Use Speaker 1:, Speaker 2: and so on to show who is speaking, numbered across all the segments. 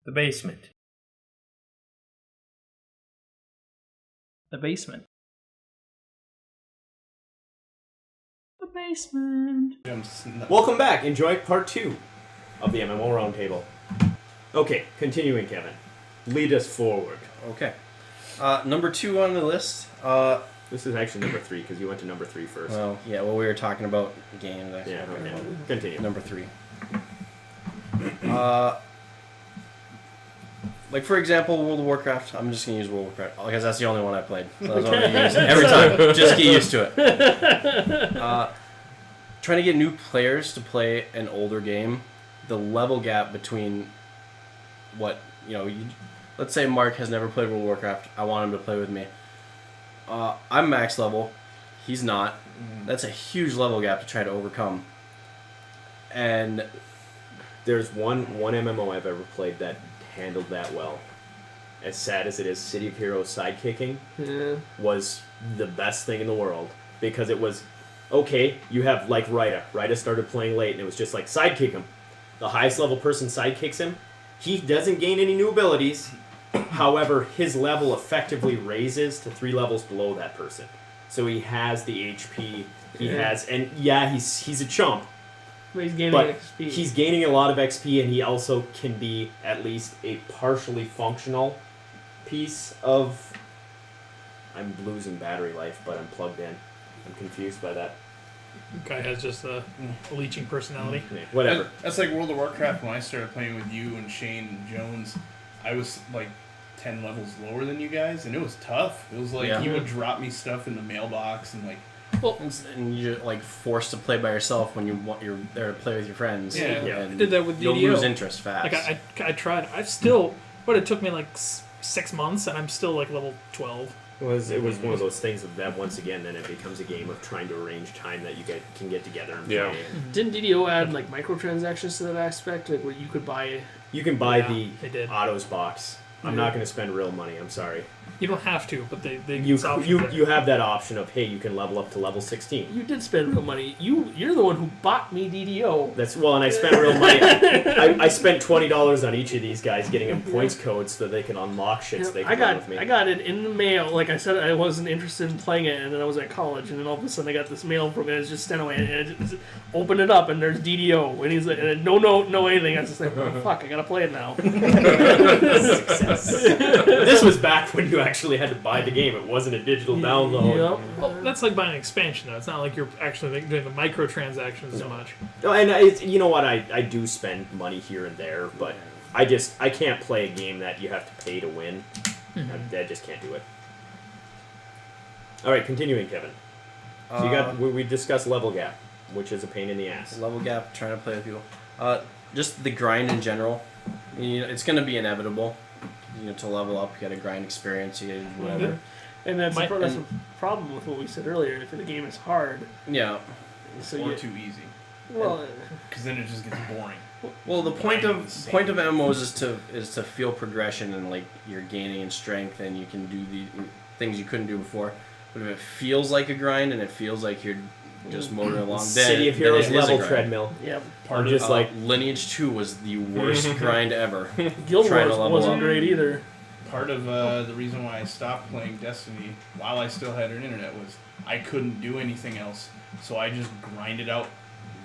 Speaker 1: The basement.
Speaker 2: The basement. The basement.
Speaker 3: Welcome back. Enjoy part 2 of the MMO Roundtable. Okay, continuing, Kevin. Lead us forward.
Speaker 4: Okay. Number 2 on the list.
Speaker 3: This is actually number 3 because you went to number 3 first.
Speaker 4: Well, yeah. Well, we were talking about games.
Speaker 3: Yeah. Okay. Continue.
Speaker 4: Number 3. Like for example, World of Warcraft. I'm just gonna use World of Warcraft because that's the only one I played. So that's what I'm gonna use every time. Just get used to it. Trying to get new players to play an older game, the level gap between what let's say Mark has never played World of Warcraft. I want him to play with me. I'm max level. He's not. That's a huge level gap to try to overcome. And
Speaker 3: there's one MMO I've ever played that handled that well. As sad as it is, City of Heroes sidekicking was the best thing in the world because it was okay. You have like Rita. Rita started playing late, and it was just like sidekick him. The highest level person sidekicks him. He doesn't gain any new abilities. However, his level effectively raises to 3 levels below that person. So he has the HP. He has, and yeah, he's a chump.
Speaker 2: But he's gaining XP.
Speaker 3: He's gaining a lot of XP, and he also can be at least a partially functional piece of... I'm losing battery life, but I'm plugged in. I'm confused by that.
Speaker 5: Guy has just a leeching personality.
Speaker 3: Yeah, whatever.
Speaker 6: That's like World of Warcraft. When I started playing with you and Shane and Jones, I was like 10 levels lower than you guys, and it was tough. It was like you would drop me stuff in the mailbox and like...
Speaker 4: Well, and you're like forced to play by yourself when you're there to play with your friends.
Speaker 5: Yeah.
Speaker 4: And
Speaker 5: I did that with DDO.
Speaker 4: You'll lose interest fast.
Speaker 5: Like I tried. I've still, but it took me like 6 months, and I'm still like level 12.
Speaker 3: It was one of those things that once again, then it becomes a game of trying to arrange time that you can get together and play.
Speaker 2: Didn't DDO add like microtransactions to that aspect? Like what you could buy?
Speaker 3: You can buy
Speaker 5: they did.
Speaker 3: the autos box. I'm not going to spend real money. I'm sorry.
Speaker 5: You don't have to, but they
Speaker 3: you have that option of, hey, you can level up to level 16.
Speaker 2: You did spend real money. You're the one who bought me DDO.
Speaker 3: And I spent real money. I spent $20 on each of these guys, getting them points codes so they can unlock shit. So they can run with me.
Speaker 2: I got it in the mail. Like I said, I wasn't interested in playing it, and then I was at college, and then all of a sudden I got this mail from it. It's just sent away, and I just opened it up, and there's DDO, and he's like, no anything. I was just like, oh, fuck, I gotta play it now.
Speaker 3: Success. This was back when you actually had to buy the game. It wasn't a digital download.
Speaker 2: Yep.
Speaker 5: Well, that's like buying an expansion, though. It's not like you're actually doing the microtransactions as much.
Speaker 3: No, and you know what? I do spend money here and there, but I can't play a game that you have to pay to win. I just can't do it. All right, continuing, Kevin. So we discussed level gap, which is a pain in the ass.
Speaker 4: Level gap, trying to play with people. Just the grind in general. It's going to be inevitable. To level up, you got to grind experience, you got to do whatever.
Speaker 2: And that's the problem with what we said earlier. If the game is hard,
Speaker 6: or too easy.
Speaker 2: Well,
Speaker 6: because then it just gets boring.
Speaker 4: Well, the point of MMOs is to feel progression and like you're gaining in strength and you can do the things you couldn't do before. But if it feels like a grind and it feels like you're just motoring along,
Speaker 3: City of Heroes level treadmill.
Speaker 2: Yep.
Speaker 4: Lineage 2 was the worst grind ever.
Speaker 2: Guild Wars wasn't great either.
Speaker 6: Part of the reason why I stopped playing Destiny while I still had an internet was I couldn't do anything else, so I just grinded out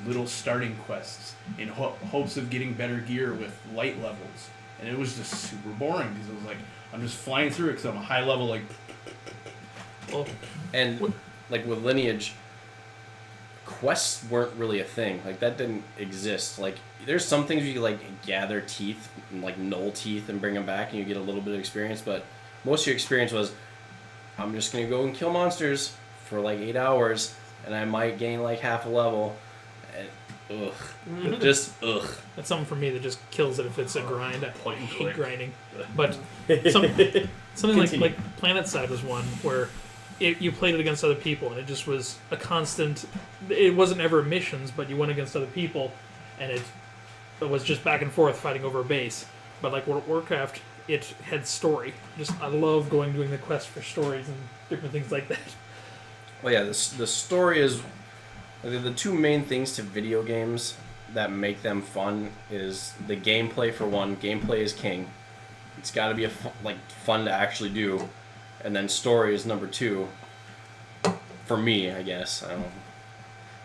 Speaker 6: little starting quests in hopes of getting better gear with light levels, and it was just super boring because it was like I'm just flying through it because I'm a high level like.
Speaker 4: And like with Lineage, quests weren't really a thing. Like that didn't exist. Like there's some things you like gather teeth, like null teeth, and bring them back, and you get a little bit of experience. But most of your experience was, I'm just gonna go and kill monsters for like 8 hours, and I might gain like half a level. And, just ugh.
Speaker 5: That's something for me that just kills it if it's a grind. I hate grinding. But something like PlanetSide was one where you played it against other people, and it just was a constant. It wasn't ever missions, but you went against other people, and it was just back and forth fighting over a base. But like World of Warcraft, it had story. I love doing the quest for stories and different things like that.
Speaker 4: Well, yeah, the story is the two main things to video games that make them fun is the gameplay. For one, gameplay is king. It's got to be fun to actually do, and then story is number 2. For me, I guess. I don't know.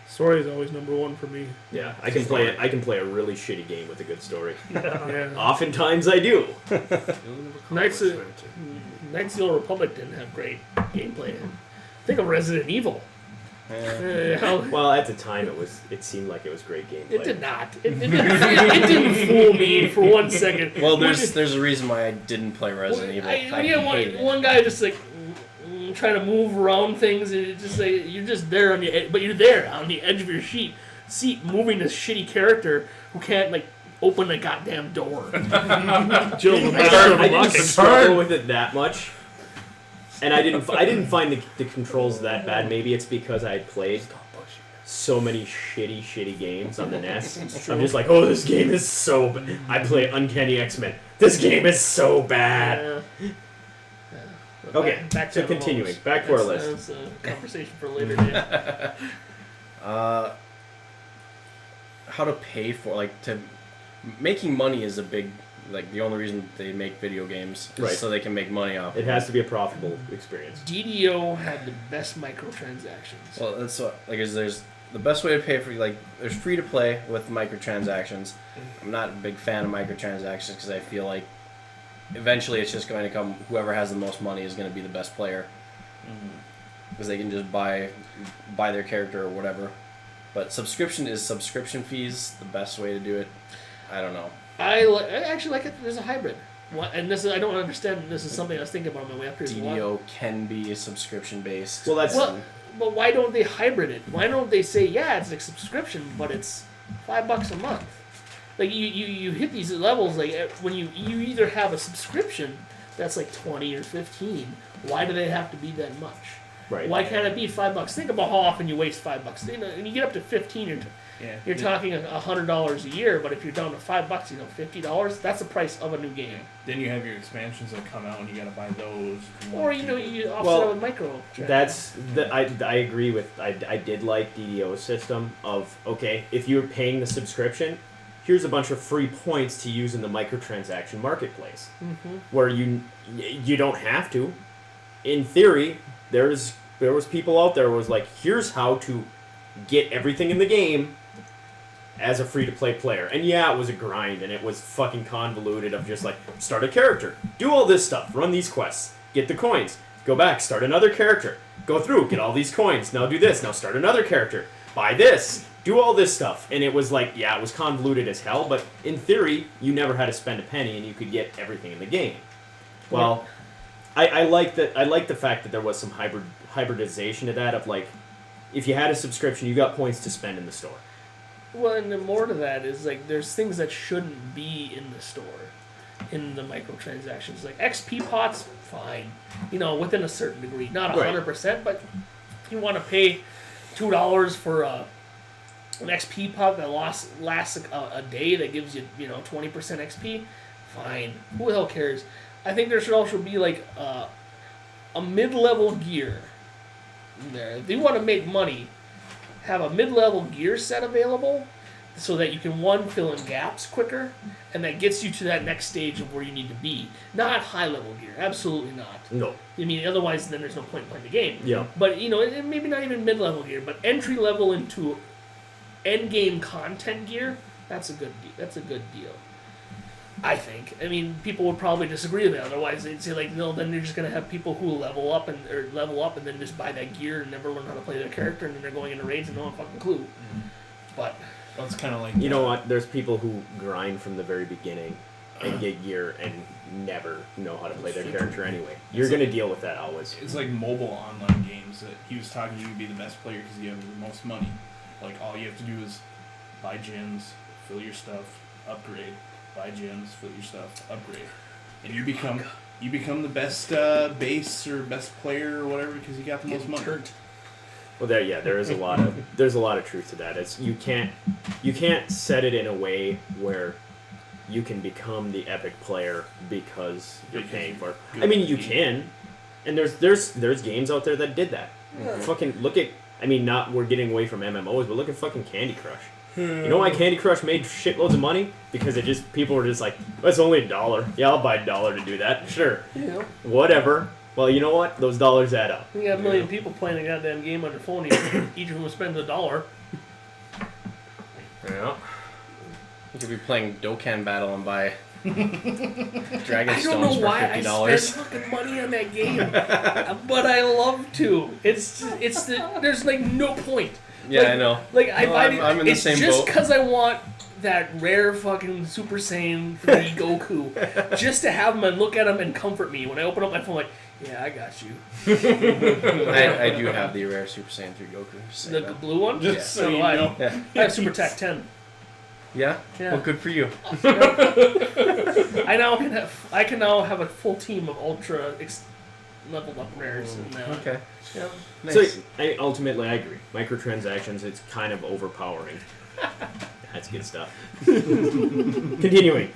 Speaker 2: Story is always number 1 for me.
Speaker 3: Yeah, I can play it. I can play a really shitty game with a good story.
Speaker 2: Yeah.
Speaker 3: Oftentimes I do.
Speaker 2: Knights of the Old Republic didn't have great gameplay. Think of Resident Evil.
Speaker 3: Well, at the time it seemed like it was great gameplay.
Speaker 2: It did not. It didn't fool me for 1 second.
Speaker 4: Well, there's a reason why I didn't play Resident Evil.
Speaker 2: One guy just like trying to move around things, and it just like you're just there on the but you're there on the edge of your seat moving this shitty character who can't like open a goddamn door.
Speaker 5: Jill,
Speaker 3: I didn't struggle with it that much. And I didn't find the controls that bad. Maybe it's because I had played so many shitty games on the NES. I'm just like, oh, this game is so bad. I play Uncanny X-Men. This game is so bad. Okay,
Speaker 2: back
Speaker 3: so
Speaker 2: to
Speaker 3: continuing.
Speaker 2: MMOs.
Speaker 3: Back to our list.
Speaker 2: That's a conversation for later day.
Speaker 4: How to pay for making money is a big the only reason they make video games is so they can make money off
Speaker 3: it. Has to be a profitable experience.
Speaker 2: DDO had the best microtransactions.
Speaker 4: Well, that's what there's the best way to pay for there's free to play with microtransactions. I'm not a big fan of microtransactions because I feel like eventually it's just going to come whoever has the most money is going to be the best player because they can just buy their character or whatever. But subscription fees the best way to do it? I don't know.
Speaker 2: I actually like it. There's a hybrid. And this is, I don't understand. This is something I was thinking about on my way up here.
Speaker 4: DDO can be subscription based.
Speaker 3: Well, that's
Speaker 2: but why don't they hybrid it? Why don't they say it's a subscription, but it's $5 a month? Like you hit these levels like when you either have a subscription that's like 20 or 15. Why do they have to be that much?
Speaker 3: Right.
Speaker 2: Why can't it be $5? Think about how often you waste $5. And you get up to 15, you're talking $100 a year. But if you're down to $5, $50. That's the price of a new game.
Speaker 6: Then you have your expansions that come out, and you got to buy those.
Speaker 2: Or you offset it with micro.
Speaker 3: I agree with. I did like DDO's system of if you're paying the subscription, here's a bunch of free points to use in the microtransaction marketplace, where you don't have to. In theory, there was people out there who was like, here's how to get everything in the game as a free-to-play player. And it was a grind, and it was fucking convoluted of just like, start a character, do all this stuff, run these quests, get the coins, go back, start another character, go through, get all these coins, now do this, now start another character, buy this, do all this stuff. And it was like, it was convoluted as hell, but in theory, you never had to spend a penny, and you could get everything in the game. Well, I like that. I like the fact that there was some hybridization to that of like, if you had a subscription, you got points to spend in the store.
Speaker 2: Well, and then more to that is like there's things that shouldn't be in the store, in the microtransactions. Like XP pots, fine, within a certain degree, not 100%, but if you want to pay $2 for an XP pot that lasts a day that gives you 20% XP, fine. Who the hell cares? I think there should also be like a mid-level gear in there. If you want to make money, have a mid-level gear set available so that you can fill in gaps quicker, and that gets you to that next stage of where you need to be. Not high-level gear, absolutely not.
Speaker 3: No.
Speaker 2: I mean, otherwise then there's no point in playing the game.
Speaker 3: Yeah.
Speaker 2: But maybe not even mid-level gear, but entry-level into end-game content gear. That's a good deal. I think. I mean, people would probably disagree with it. Otherwise, they'd say like, no. Then you're just gonna have people who level up and then just buy that gear and never learn how to play their character, and then they're going into raids and no fucking clue. But
Speaker 6: it's kind of like
Speaker 3: you know what? There's people who grind from the very beginning and get gear and never know how to play their character anyway. You're gonna deal with that always.
Speaker 6: It's like mobile online games that he was talking. You can be the best player because you have the most money. Like all you have to do is buy gyms, fill your stuff, upgrade. Buy gyms, fill your stuff, upgrade, and you become the best base or best player or whatever because you got the most money.
Speaker 3: Well, there is a lot of truth to that. It's you can't set it in a way where you can become the epic player because you're paying for it. I mean, you can, and there's games out there that did that. Fucking look at. I mean, we're getting away from MMOs, but look at fucking Candy Crush. You know why Candy Crush made shitloads of money? Because people were just like, well, it's only $1. Yeah, I'll buy $1 to do that. Sure.
Speaker 2: Yeah.
Speaker 3: Whatever. Well, you know what? Those dollars add up.
Speaker 2: You got a million people playing a goddamn game on their phone. Each of them spends $1.
Speaker 3: Yeah.
Speaker 4: You could be playing Dokkan Battle and buy Dragon
Speaker 2: I don't
Speaker 4: Stones
Speaker 2: know
Speaker 4: for
Speaker 2: why
Speaker 4: $50.
Speaker 2: I spend fucking money on that game, but I love to. There's like no point.
Speaker 4: Yeah,
Speaker 2: Like-
Speaker 4: I know.
Speaker 2: Like I
Speaker 4: No,
Speaker 2: buy
Speaker 4: I'm in the
Speaker 2: it's
Speaker 4: same
Speaker 2: just
Speaker 4: boat.
Speaker 2: because I want that rare fucking Super Saiyan 3 Goku, just to have him and look at him and comfort me when I open up my phone. Like, yeah, I got you.
Speaker 4: I do have the rare Super Saiyan 3 Goku. just saying
Speaker 2: The
Speaker 4: that.
Speaker 2: blue one.
Speaker 6: Just
Speaker 2: Yeah,
Speaker 6: so
Speaker 2: so do
Speaker 6: you
Speaker 2: I.
Speaker 6: know.
Speaker 4: Yeah.
Speaker 2: I have Super Tac 10.
Speaker 4: Yeah?
Speaker 2: Yeah.
Speaker 4: Well, good for you.
Speaker 2: I can now have a full team of ultra leveled up rares. And,
Speaker 4: Okay.
Speaker 2: Yeah.
Speaker 4: Nice.
Speaker 3: So ultimately, I agree. Microtransactions, it's kind of overpowering. That's good stuff. Continuing.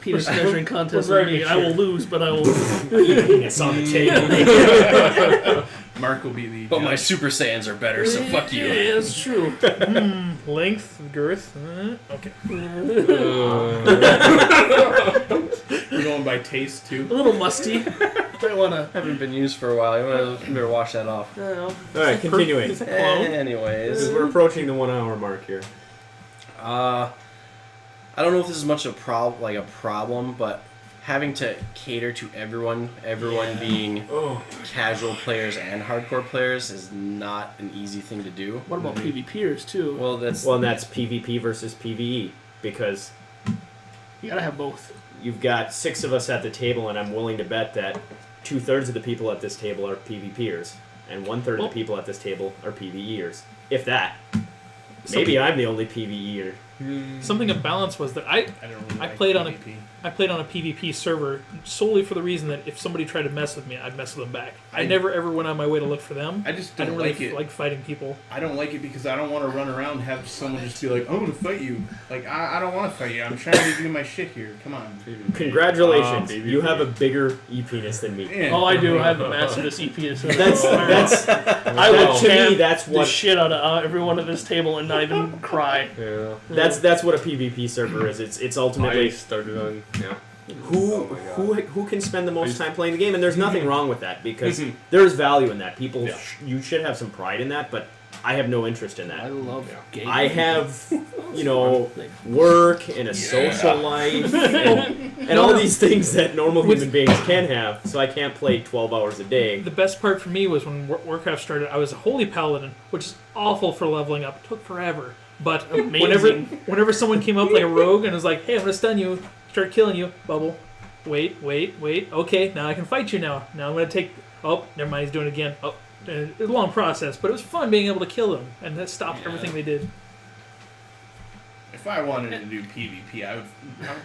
Speaker 2: Penis measuring contest
Speaker 3: We're
Speaker 2: with
Speaker 3: very
Speaker 2: me. I will
Speaker 3: mature.
Speaker 2: lose, but I will.
Speaker 3: It's on the table.
Speaker 6: Mark will be the.
Speaker 4: But my Super Saiyans are better, so fuck you.
Speaker 2: Yeah, that's true.
Speaker 5: Length, girth. Okay.
Speaker 6: We're going by taste too.
Speaker 2: A little musty. I wanna.
Speaker 4: Haven't been used for a while. You better wash that off.
Speaker 3: All right, continuing.
Speaker 4: Anyways.
Speaker 3: We're approaching the 1 hour mark here.
Speaker 4: I don't know if this is much a problem, but having to cater to everyone being casual players and hardcore players is not an easy thing to do.
Speaker 2: What about PvPers too?
Speaker 4: Well,
Speaker 3: And that's PvP versus PvE, because
Speaker 2: You gotta have both.
Speaker 3: you've got 6 of us at the table, and I'm willing to bet that 2/3 of the people at this table are PvPers, and 1/3 of the people at this table are PvEers. If that. Maybe I'm the only PvEer.
Speaker 5: Something of balance was that
Speaker 6: I don't really
Speaker 5: I
Speaker 6: like
Speaker 5: played on a-
Speaker 6: PvP.
Speaker 5: I played on a PvP server solely for the reason that if somebody tried to mess with me, I'd mess with them back. I never ever went on my way to look for them.
Speaker 6: I just
Speaker 5: I
Speaker 6: don't
Speaker 5: don't
Speaker 6: like
Speaker 5: really
Speaker 6: it.
Speaker 5: like fighting people.
Speaker 6: I don't like it because I don't want to run around and have someone just be like, "I'm gonna fight you." Like I don't want to fight you. I'm trying to do my shit here. Come on.
Speaker 3: Congratulations,
Speaker 1: PvP.
Speaker 3: you have a bigger e-penis than me.
Speaker 6: Yeah.
Speaker 2: Oh, I do. I have the master's EPS.
Speaker 3: That's
Speaker 2: I will
Speaker 3: to me.
Speaker 2: champ
Speaker 3: That's
Speaker 2: the
Speaker 3: what
Speaker 2: shit out of everyone at this table and not even cry.
Speaker 1: Yeah.
Speaker 3: that's what a PvP server is. It's
Speaker 1: I
Speaker 3: ultimately
Speaker 1: started on. Yeah.
Speaker 3: who can spend the most time playing the game, and there's nothing wrong with that because there's value in that. People,
Speaker 1: Yeah.
Speaker 3: you should have some pride in that, but I have no interest in
Speaker 2: I
Speaker 3: that.
Speaker 2: love games.
Speaker 3: I have, work and a social life and all these things that normal human beings can have, so I can't play 12 hours a day.
Speaker 5: The best part for me was when Warcraft started. I was a holy paladin, which is awful for leveling up. It took forever. But whenever someone came up like a rogue and was like, "Hey, I'm gonna stun you," start killing you, bubble. Wait. Okay, now I can fight you now. Now I'm gonna take. Oh, never mind. He's doing it again. Oh, it was a long process, but it was fun being able to kill them, and that stopped everything they did.
Speaker 6: If I wanted to do PvP, I would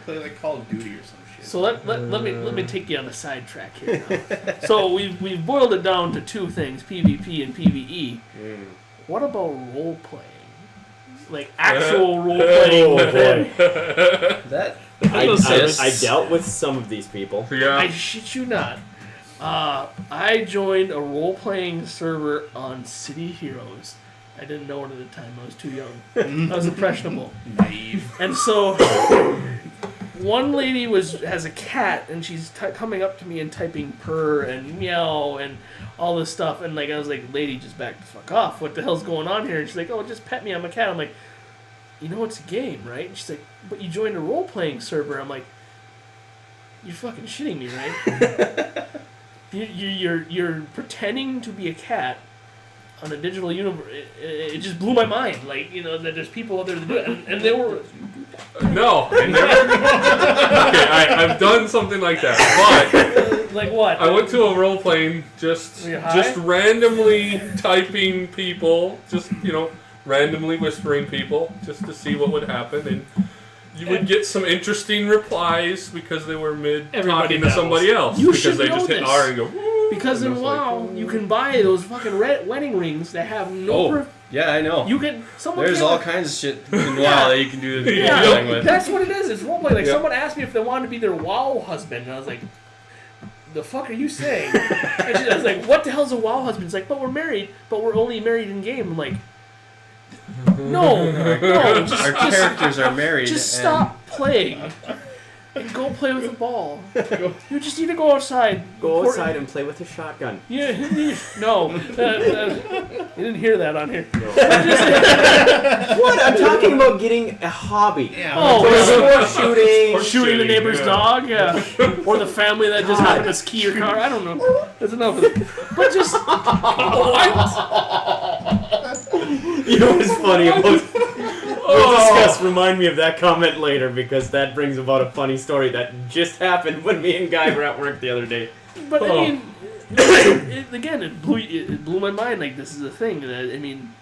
Speaker 6: play like Call of Duty or some shit.
Speaker 2: So let me take you on a sidetrack here. Now. So we've boiled it down to two things: PvP and PvE. What about role playing? Like actual role playing within.
Speaker 4: That
Speaker 3: I dealt with some of these people.
Speaker 2: I
Speaker 1: Yeah.
Speaker 2: shit you not. I joined a role playing server on City Heroes. I didn't know it at the time. I was too young. I was impressionable.
Speaker 6: Naive.
Speaker 2: And so, one lady has a cat, and she's coming up to me and typing purr and meow and all this stuff. And I was like, lady, just back the fuck off. What the hell's going on here? And she's like, oh, just pet me. I'm a cat. I'm like, you know it's a game, right? And she's like, but you joined a role-playing server. I'm like, you're fucking shitting me, right? You're pretending to be a cat on a digital universe. It just blew my mind. That there's people out there that do it. And they were...
Speaker 1: No, I never. Okay, I've done something like that, but
Speaker 2: Like what?
Speaker 1: I went to a role playing just
Speaker 2: Were you high?
Speaker 1: randomly typing people, randomly whispering people, just to see what would happen, and you would get some interesting replies because they were
Speaker 5: Everybody
Speaker 1: talking to
Speaker 5: dabbles.
Speaker 1: somebody else
Speaker 2: You
Speaker 1: because
Speaker 2: should
Speaker 1: they
Speaker 2: know
Speaker 1: just hit
Speaker 2: this.
Speaker 1: R and go. "Woo,"
Speaker 2: Because
Speaker 1: and
Speaker 2: in
Speaker 1: it's like,
Speaker 2: WoW, you can buy those fucking wedding rings that have no...
Speaker 4: Oh, yeah, I know.
Speaker 2: You can... Someone
Speaker 4: There's
Speaker 2: came
Speaker 4: all
Speaker 2: up-
Speaker 4: kinds of shit in WoW that you can do
Speaker 2: Yeah,
Speaker 4: thing with.
Speaker 2: that's what it is. It's roleplay. Like
Speaker 1: Yeah.
Speaker 2: someone asked me if they wanted to be their WoW husband, and I was like, "The fuck are you saying?" And I was like, "What the hell's a WoW husband?" It's like, "But we're married, but we're only married in game." I'm like, No, no,
Speaker 4: Our characters are married.
Speaker 2: just
Speaker 4: and
Speaker 2: stop playing and go play with the ball. You just need to go outside.
Speaker 3: Go outside and play with a shotgun.
Speaker 2: Yeah, no, you didn't hear that on here.
Speaker 3: What? I'm talking about getting a hobby.
Speaker 6: Yeah.
Speaker 2: Oh,
Speaker 3: Sport shooting.
Speaker 2: shooting the neighbor's
Speaker 1: yeah.
Speaker 2: dog, yeah, or the family that just happened to ski your car. I don't know. That's enough of it. But just
Speaker 3: You know what's funny? We'll discuss. Remind me of that comment later because that brings about a funny story that just happened when me and Guy were at work the other day.
Speaker 2: But I mean, it blew my mind. Like, this is a thing that, I mean,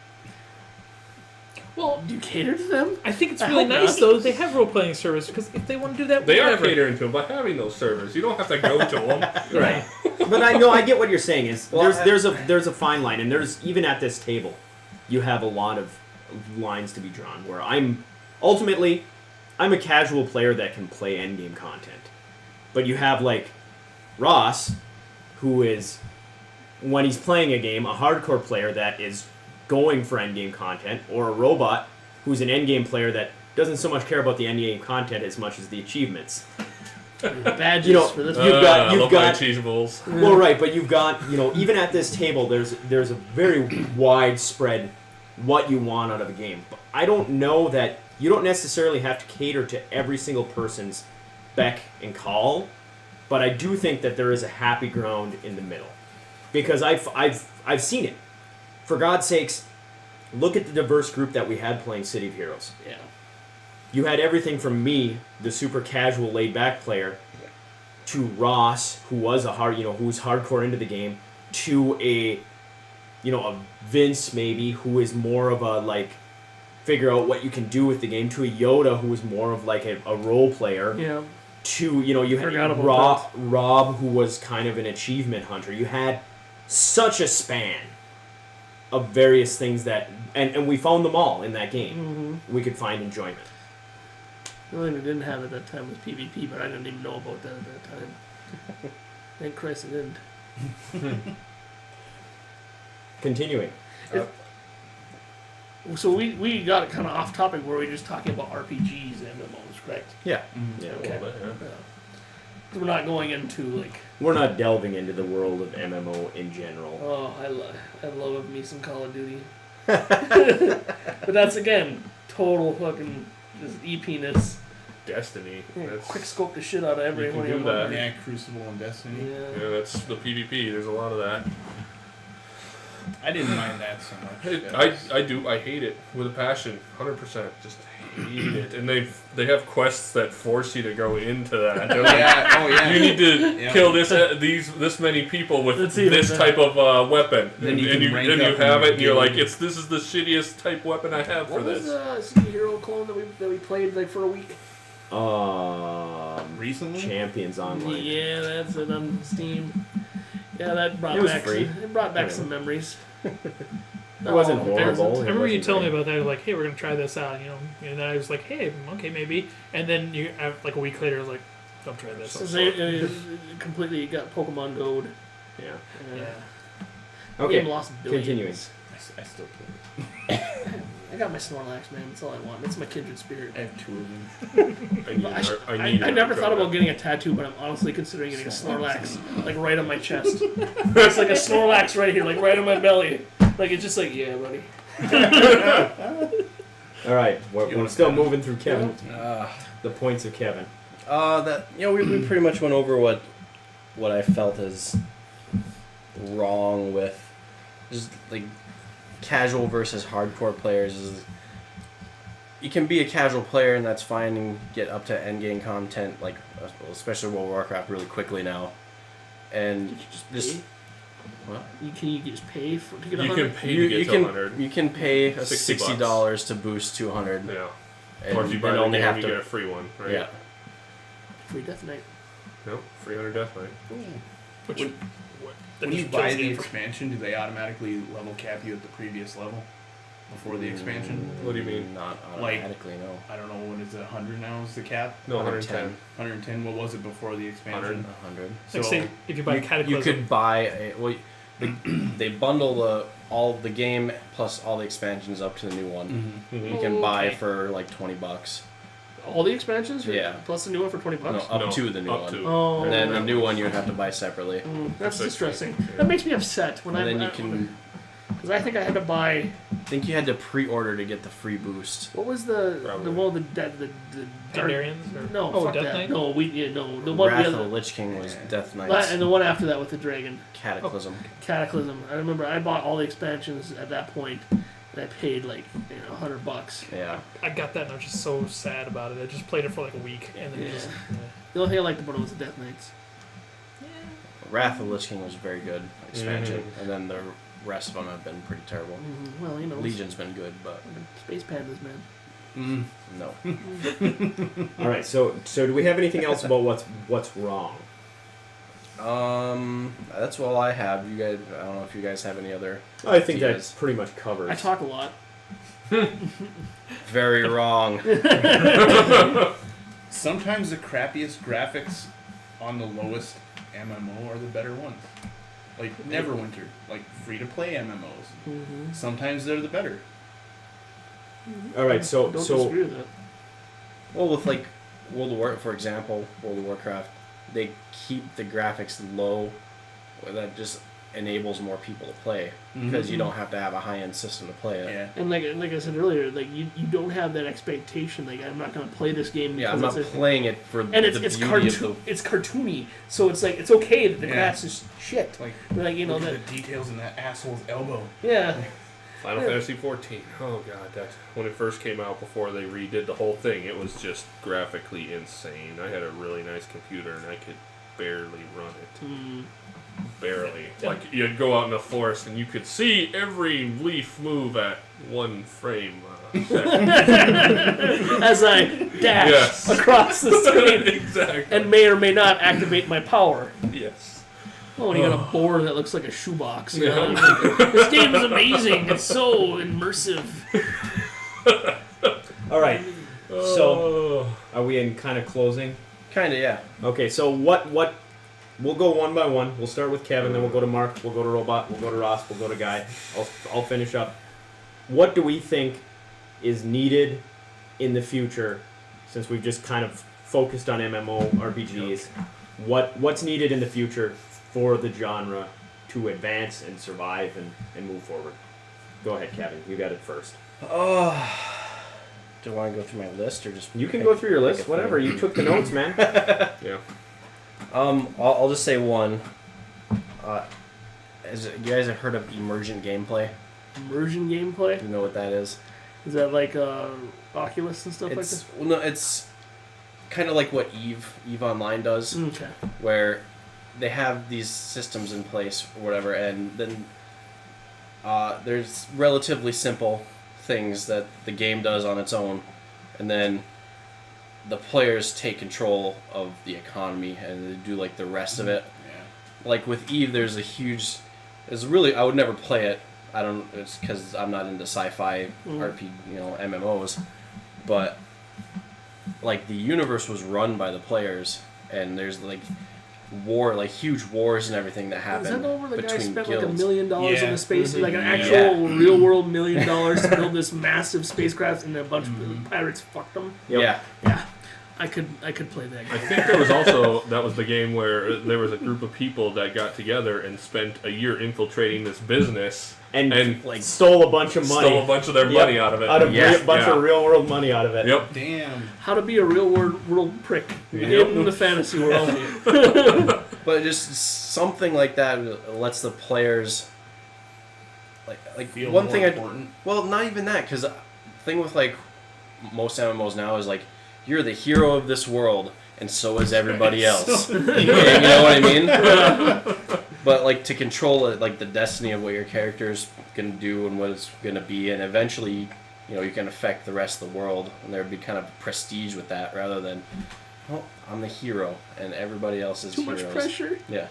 Speaker 5: Well,
Speaker 2: do you cater to them?
Speaker 5: I think it's
Speaker 2: I
Speaker 5: really
Speaker 2: hope
Speaker 5: nice
Speaker 2: not.
Speaker 5: though that they have role playing service because if they want to do that,
Speaker 1: They are
Speaker 5: whatever.
Speaker 1: catering to them by having those servers. You don't have to go to them.
Speaker 3: Right. But I know I get what you're saying. Is
Speaker 4: Well,
Speaker 3: there's a fine line, and there's even at this table, you have a lot of lines to be drawn. Where I'm a casual player that can play endgame content, but you have like Ross, who is when he's playing a game a hardcore player that is going for endgame content, or a robot who's an endgame player that doesn't so much care about the endgame content as much as the achievements.
Speaker 2: Badges for this.
Speaker 3: You've got
Speaker 1: achievables.
Speaker 3: well, right, but you've got, even at this table, there's a very widespread what you want out of a game. But I don't know that you don't necessarily have to cater to every single person's beck and call, but I do think that there is a happy ground in the middle, because I've seen it. For God's sakes, look at the diverse group that we had playing City of Heroes.
Speaker 2: Yeah.
Speaker 3: You had everything from me, the super casual, laid-back player, to Ross, who was who's hardcore into the game, to a Vince maybe, who is more of a figure out what you can do with the game, to a Yoda, who is more of a role player.
Speaker 2: Yeah.
Speaker 3: To you had
Speaker 2: Forgot about
Speaker 3: Rob, who was kind of an achievement hunter. You had such a span of various things that, and we found them all in that game.
Speaker 2: Mm-hmm.
Speaker 3: We could find enjoyment.
Speaker 2: The only thing we didn't have at that time was PvP, but I didn't even know about that at that time. Thank Christ it didn't.
Speaker 3: Continuing.
Speaker 2: So we got kind of off topic where we were just talking about RPGs and MMOs, correct?
Speaker 4: Yeah.
Speaker 3: Yeah.
Speaker 2: Okay. Yeah. We're not going into
Speaker 3: We're not delving into the world of MMO in general.
Speaker 2: oh, I love me some Call of Duty. But that's again total fucking just EP-ness.
Speaker 1: Destiny.
Speaker 2: Yeah,
Speaker 1: That's,
Speaker 2: quick scope the shit out of everyone.
Speaker 1: do that.
Speaker 6: Yeah, Crucible and Destiny.
Speaker 2: Yeah.
Speaker 1: that's the PvP. There's a lot of that.
Speaker 6: I didn't mind that so much.
Speaker 1: I hate it with a passion, 100%. Just hate it. And they have quests that force you to go into that. They're like,
Speaker 6: Yeah. Oh yeah.
Speaker 1: you need to
Speaker 6: Yeah.
Speaker 1: kill this many people with
Speaker 2: That's even
Speaker 1: this
Speaker 2: better.
Speaker 1: type of weapon,
Speaker 6: Then
Speaker 1: and
Speaker 6: you can
Speaker 1: you
Speaker 6: rank up
Speaker 1: have
Speaker 6: in
Speaker 1: it, and you're
Speaker 6: your
Speaker 1: like,
Speaker 6: guild.
Speaker 1: this is the shittiest type weapon I have for
Speaker 2: What was
Speaker 1: this.
Speaker 2: City Hero clone that we played for a week?
Speaker 6: Recently?
Speaker 3: Champions Online.
Speaker 2: Yeah, that's it on Steam. Yeah, that brought
Speaker 3: It was
Speaker 2: back
Speaker 3: free.
Speaker 2: It brought back
Speaker 3: Yeah.
Speaker 2: some memories.
Speaker 3: It wasn't
Speaker 2: Oh,
Speaker 3: horrible.
Speaker 5: I
Speaker 3: It
Speaker 5: remember you
Speaker 3: wasn't
Speaker 5: telling me
Speaker 3: great.
Speaker 5: about that. Like, hey, we're gonna try this out, and then I was like, hey, okay, maybe. And then you, like a week later, I was like, don't try this.
Speaker 2: So they completely got Pokemon Go'd.
Speaker 3: Yeah.
Speaker 5: Yeah.
Speaker 3: Okay.
Speaker 2: Game lost billions.
Speaker 3: Continuing.
Speaker 6: I still play.
Speaker 2: I got my Snorlax, man. That's all I want. That's my kindred spirit.
Speaker 6: I have 2 of them.
Speaker 2: I never thought about getting a tattoo, but I'm honestly considering getting a Snorlax, right on my chest. It's like a Snorlax right here, right on my belly. It's just yeah, buddy.
Speaker 3: All right. We're still moving through Kevin. The points of Kevin.
Speaker 4: We pretty much went over what I felt is wrong with just casual versus hardcore players. You can be a casual player and that's fine and get up to end game content, especially World of Warcraft really quickly now. And
Speaker 2: Did you just pay?
Speaker 4: What?
Speaker 2: Can you just pay to get
Speaker 1: You
Speaker 2: 100?
Speaker 1: can pay to get to 100.
Speaker 4: You can pay
Speaker 1: $60
Speaker 4: $60 to boost 200.
Speaker 1: Yeah.
Speaker 4: And
Speaker 1: Or if you buy
Speaker 4: then
Speaker 1: the
Speaker 4: only
Speaker 1: game,
Speaker 4: have
Speaker 1: you
Speaker 4: to
Speaker 1: get a free one, right?
Speaker 4: yeah.
Speaker 2: Free Death Knight.
Speaker 1: No, 300 Death Knight.
Speaker 5: Which,
Speaker 6: When-
Speaker 5: that
Speaker 6: When you
Speaker 5: just
Speaker 6: buy
Speaker 5: kills
Speaker 6: the
Speaker 5: game for-
Speaker 6: expansion, do they automatically level cap you at the previous level before the expansion?
Speaker 1: What do you mean?
Speaker 4: Not
Speaker 6: Like-
Speaker 4: automatically, no.
Speaker 6: I don't know, what is it, 100 now is the cap?
Speaker 1: No,
Speaker 4: 110.
Speaker 6: 110, what was it before the expansion?
Speaker 4: 100.
Speaker 6: So
Speaker 5: like say if you buy
Speaker 4: You
Speaker 5: Cataclysm,
Speaker 4: could buy they bundle all the game plus all the expansions up to the new one.
Speaker 1: Mhm.
Speaker 4: You can buy
Speaker 2: Okay.
Speaker 4: for like $20.
Speaker 2: All the expansions?
Speaker 4: Yeah.
Speaker 2: Plus the new one for $20?
Speaker 4: No, up
Speaker 1: No,
Speaker 4: to the new
Speaker 1: up
Speaker 4: one.
Speaker 1: to.
Speaker 2: Oh.
Speaker 4: And then the new one you would have to buy separately.
Speaker 2: That's
Speaker 1: For
Speaker 2: distressing.
Speaker 1: 60, yeah.
Speaker 2: That makes me upset when
Speaker 4: And
Speaker 2: I.
Speaker 4: then you can.
Speaker 2: Because I think I had to buy.
Speaker 4: I think you had to pre-order to get the free boost.
Speaker 2: What was the
Speaker 1: Probably.
Speaker 2: the one the dark,
Speaker 5: Pandarians? Or,
Speaker 2: No,
Speaker 5: oh,
Speaker 2: fuck
Speaker 5: Death
Speaker 2: that.
Speaker 5: Knight?
Speaker 2: No, the one
Speaker 4: Wrath
Speaker 2: the
Speaker 4: of the
Speaker 2: other,
Speaker 4: Lich King was Death
Speaker 2: and
Speaker 4: Knight's
Speaker 2: the one after that with the dragon,
Speaker 4: Cataclysm.
Speaker 2: Cataclysm. I remember I bought all the expansions at that point, and I paid like $100.
Speaker 4: Yeah.
Speaker 5: I got that and I was just so sad about it. I just played it for like a week and then
Speaker 2: Yeah.
Speaker 5: just.
Speaker 2: The only thing I liked about it was the Death Knights.
Speaker 4: Wrath of the Lich King was a very good expansion, and then the rest of them have been pretty terrible.
Speaker 2: Well,
Speaker 4: Legion's been good, but
Speaker 2: Space Pandas, man.
Speaker 4: no.
Speaker 3: All right. So do we have anything else about what's wrong?
Speaker 4: That's all I have. You guys, I don't know if you guys have any other.
Speaker 3: I think that
Speaker 4: ideas.
Speaker 3: pretty much covers.
Speaker 2: I talk a lot.
Speaker 4: Very wrong.
Speaker 6: Sometimes the crappiest graphics on the lowest MMO are the better ones. Like Neverwinter, like free-to-play MMOs. Sometimes they're the better.
Speaker 3: All right. So
Speaker 2: Don't
Speaker 3: so
Speaker 2: disagree with that.
Speaker 4: Well, with like World of War, for example, World of Warcraft, they keep the graphics low. That just enables more people to play because you don't have to have a high-end system to play it.
Speaker 6: Yeah.
Speaker 2: And like I said earlier, like you don't have that expectation. Like I'm not gonna play this game.
Speaker 4: Yeah, I'm
Speaker 2: because
Speaker 4: not
Speaker 2: it's
Speaker 4: playing it for
Speaker 2: and
Speaker 4: the
Speaker 2: it's
Speaker 4: beauty
Speaker 2: cartoon.
Speaker 4: of the.
Speaker 2: It's cartoony, so it's like it's okay that the
Speaker 6: Yeah.
Speaker 2: grass is shit.
Speaker 6: Like,
Speaker 2: Like
Speaker 6: look
Speaker 2: that.
Speaker 6: at the details in that asshole's elbow.
Speaker 2: Yeah.
Speaker 1: Final
Speaker 2: Yeah.
Speaker 1: Fantasy 14. Oh god, that when it first came out before they redid the whole thing, it was just graphically insane. I had a really nice computer and I could barely run it. Barely. Like you'd go out in the forest and you could see every leaf move at 1 frame.
Speaker 2: As I dash
Speaker 1: Yes.
Speaker 2: across the screen
Speaker 1: Exactly.
Speaker 2: and may or may not activate my power.
Speaker 1: yes.
Speaker 2: Oh, and you got a board that looks like a shoebox. You know?
Speaker 1: Yeah.
Speaker 2: This game is amazing. It's so immersive.
Speaker 3: all right. So
Speaker 1: Oh.
Speaker 3: are we in kind of closing?
Speaker 4: Kinda, yeah.
Speaker 3: Okay. So what? We'll go one by one. We'll start with Kevin, then we'll go to Mark, we'll go to Robot, we'll go to Ross, we'll go to Guy. I'll finish up. What do we think is needed in the future, since we've just kind of focused on MMO RPGs? What's needed in the future for the genre to advance and survive and move forward? Go ahead, Kevin. You got it first.
Speaker 4: Oh. Do I want to go through my list or just?
Speaker 3: You can go through your list.
Speaker 4: pick a
Speaker 3: Whatever.
Speaker 4: few?
Speaker 3: You took the notes, man.
Speaker 1: Yeah.
Speaker 4: I'll just say one. You guys have heard of emergent gameplay?
Speaker 2: Immersion gameplay.
Speaker 4: You know what that is?
Speaker 2: Is that like Oculus and stuff like
Speaker 4: It's
Speaker 2: that?
Speaker 4: well, no, it's kind of like what Eve Online does,
Speaker 2: Okay.
Speaker 4: where they have these systems in place or whatever, and then there's relatively simple things that the game does on its own, and then the players take control of the economy and they do like the rest of it.
Speaker 6: Yeah.
Speaker 4: Like with Eve, there's I would never play it. It's because I'm not into sci-fi RP, MMOs, but like the universe was run by the players, and there's like huge wars and everything that happen
Speaker 2: Is that over the guy
Speaker 4: between
Speaker 2: spent
Speaker 4: guilds.
Speaker 2: like $1 million
Speaker 6: Yeah.
Speaker 2: in a space, like an
Speaker 6: Yeah.
Speaker 2: actual real world $1 million to build this massive spacecraft, and a bunch of pirates fucked them?
Speaker 3: Yep.
Speaker 4: Yeah,
Speaker 2: Yeah. I could play that
Speaker 1: I
Speaker 2: game.
Speaker 1: think there was also that was the game where there was a group of people that got together and spent a year infiltrating this business
Speaker 3: And
Speaker 4: like
Speaker 3: stole a bunch of money.
Speaker 1: stole a bunch of their
Speaker 3: Yep.
Speaker 1: money out of it.
Speaker 4: Yeah.
Speaker 3: A bunch of real world money out of it.
Speaker 1: Yep.
Speaker 6: Damn.
Speaker 2: How to be a real world prick
Speaker 1: Yep.
Speaker 2: in the fantasy world.
Speaker 4: but just something like that lets the players like
Speaker 6: Feel
Speaker 4: one
Speaker 6: more
Speaker 4: thing.
Speaker 6: important.
Speaker 4: Well, not even that, because the thing with like most MMOs now is like you're the hero of this world, and so is everybody else. You know what I mean? But like to control it, like the destiny of what your character is gonna do and what it's gonna be, and eventually, you can affect the rest of the world, and there'd be kind of prestige with that rather than, oh, I'm the hero and everybody else is
Speaker 2: Too
Speaker 4: heroes.
Speaker 2: much pressure.
Speaker 4: Yeah.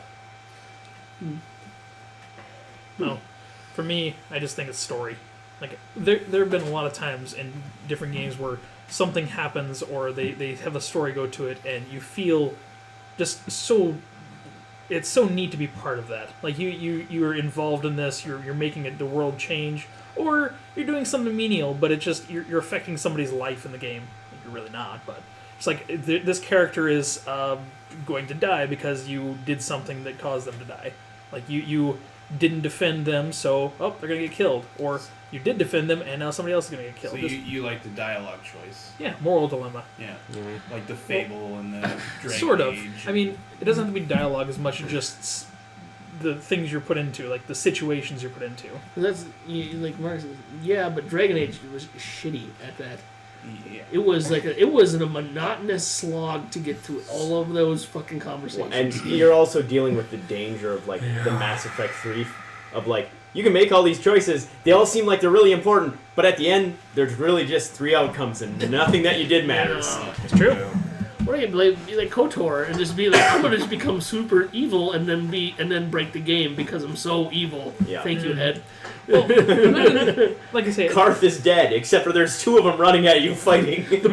Speaker 5: No, for me, I just think it's story. Like there have been a lot of times in different games where something happens or they have a story go to it, and you feel just so it's so neat to be part of that. Like you're involved in this. You're making the world change, or you're doing something menial, but it's just you're affecting somebody's life in the game. You're really not, but it's like this character is going to die because you did something that caused them to die. Like you didn't defend them, so they're gonna get killed, or you did defend them, and now somebody else is gonna get killed.
Speaker 6: So you like the dialogue choice?
Speaker 5: Yeah, moral dilemma.
Speaker 6: Yeah, like the Fable and the Dragon
Speaker 5: Sort of.
Speaker 6: Age.
Speaker 5: I mean, it doesn't have to be dialogue as much as just the things you're put into, like the situations you're put into.
Speaker 2: That's like Mark says, yeah, but Dragon Age was shitty at that.
Speaker 6: Yeah.
Speaker 2: It was a monotonous slog to get through all of those fucking conversations.
Speaker 3: And you're also dealing with the danger of like the Mass Effect 3 of like you can make all these choices, they all seem like they're really important, but at the end there's really just 3 outcomes and nothing that you did matters.
Speaker 5: It's true.
Speaker 2: What are you be like KOTOR and just be like, I'm gonna just become super evil and then break the game because I'm so evil.
Speaker 3: Yeah.
Speaker 2: Thank you, Ed.
Speaker 5: Well, like I say,
Speaker 3: Karth is dead, except for there's 2 of them running at you fighting.
Speaker 2: The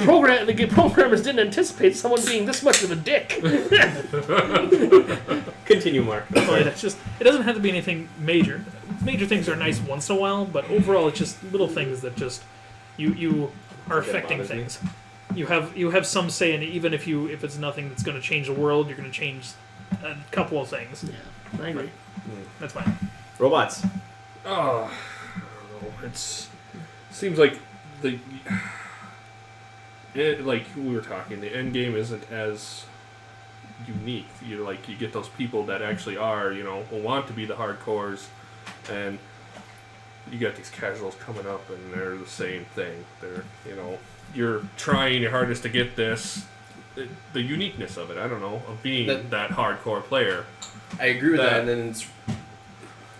Speaker 2: programmers didn't anticipate someone being this much of a dick.
Speaker 3: Continue, Mark.
Speaker 5: it's just it doesn't have to be anything major. Major things are nice once in a while, but overall, it's just little things that just you are affecting
Speaker 3: bothers me.
Speaker 5: things. You have some say in it, even if it's nothing that's going to change the world. You're going to change a couple of things.
Speaker 2: Yeah, I agree.
Speaker 5: That's fine.
Speaker 3: Robots.
Speaker 1: Oh, I don't know. Seems like like we were talking, the end game isn't as unique. You get those people that actually are, want to be the hardcores, and you got these casuals coming up, and they're the same thing. They're, you're trying your hardest to get this, the uniqueness of it. I don't know, of being that hardcore player.
Speaker 4: I agree with that, and then it's